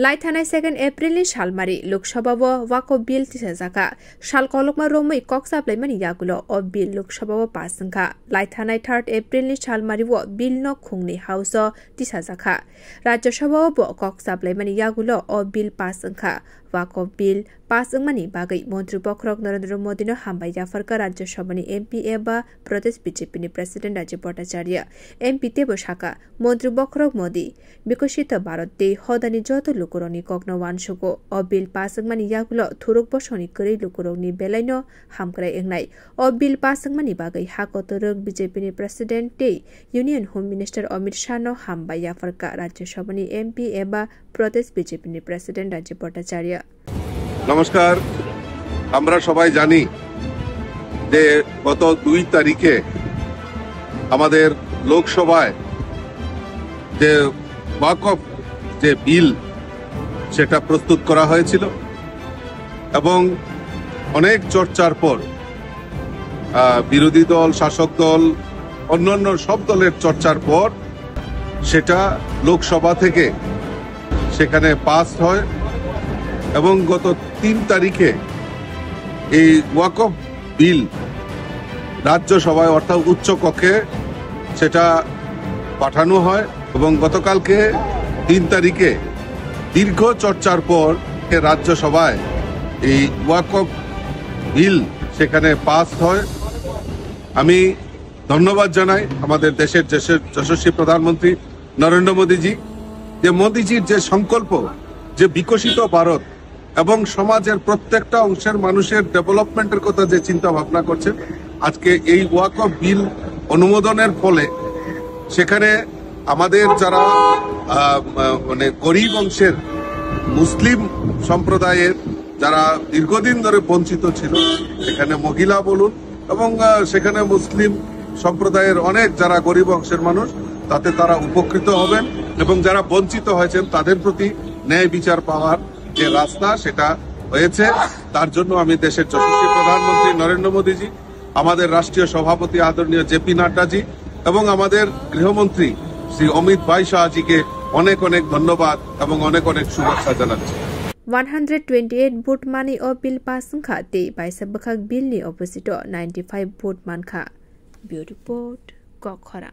लाइथानाय 2 एप्रिलनि सालमारि लोकसभाव वाकफ बिल तिसाजाखा साल कलकमा रोमै कक्साप्लाइमानि यागुलो अ बिल लोकसभाव पासंखा लाइथानाय 3 एप्रिलनि सालमारिव बिल न खुंनि हाउस तिसाजाखा राज्यसभाव कक्साप्लाइमानि यागुलो अ बिल पासंखा वाकफ बिल पासंमानि बागै मन्त्री बख्रक नरेन्द्र मोदीनो हामबाय जाफरका राज्यसभानि एमपी एबा प्रदेश बीजेपीनि प्रेसिडेंट राजीव भट्टाचार्य एमपी तेबो शाखा मन्त्री बख्रक मोदी विकसित भारत दे हदानि जत लुकुरनि कग्न वानसुगो अ बिल पासंमानि यागुलो थुरुक बसनि करै लुकुरनि बेलायनो हामक्राय एंनाय अ बिल पासंमानि बागै हाकतरक बीजेपीनि प्रेसिडेंट दे यूनियन होम मिनिस्टर अमित शाहनो हामबाय जाफरका राज्यसभानि एमपी एबा प्रदेश बीजेपीनि प्रेसिडेंट राजीव भट्टाचार्य नमस्कार আমরা সবাই জানি যে গত 2 তারিখে আমাদের লোকসভায় যে ওয়াকফ যে বিল সেটা প্রস্তুত করা হয়েছিল এবং অনেক চর্চার পর বিরোধী দল শাসক দল অন্যান্য সব দলের চর্চার পর সেটা লোকসভা থেকে সেখানে পাস হয় এবং গত 3 তারিখে এই ওয়াকফ বিল রাজ্যসভায় অর্থাৎ উচ্চ কক্ষে সেটা পাঠানো হয় এবং গতকালকে 3 তারিখে দীর্ঘ চর্চার পর রাজ্যসভায় এই ওয়াকফ বিল সেখানে পাস হয়। আমি ধন্যবাদ জানাই আমাদের দেশের যশস্বী প্রধানমন্ত্রী নরেন্দ্র মোদীজি যে মোদীজির যে সংকল্প যে বিকশিত ভারত এবং সমাজের প্রত্যেকটা অংশের মানুষের ডেভেলপমেন্টের কথা যে চিন্তা ভাবনা করছেন আজকে এই ওয়াকফ বিল অনুমোদনের ফলে সেখানে আমাদের যারা মানে গরিব অংশের মুসলিম সম্প্রদায়ের যারা দীর্ঘদিন ধরে বঞ্চিত ছিল সেখানে মহিলা বলুন এবং সেখানে মুসলিম সম্প্রদায়ের অনেক যারা গরিব অংশের মানুষ তাতে তারা উপকৃত হবেন এবং যারা বঞ্চিত হয়েছেন তাদের প্রতি ন্যায় বিচার পাওয়ার যে রাস্তা সেটা হয়েছে। তার জন্য আমি দেশের যশস্বী প্রধানমন্ত্রী নরেন্দ্র মোদীজি আমাদের রাষ্ট্রীয় সভাপতি আদরণীয় জেপি নাড্ডাজি এবং আমাদের গৃহমন্ত্রী শ্রী অমিত ভাই শাহজিকে অনেক অনেক ধন্যবাদ এবং অনেক অনেক শুভেচ্ছা জানাচ্ছি। 128 vote mani o bill pasangkha te baisa bakhak bill ni opposite 95 vote manka. Bureau report Kokhara।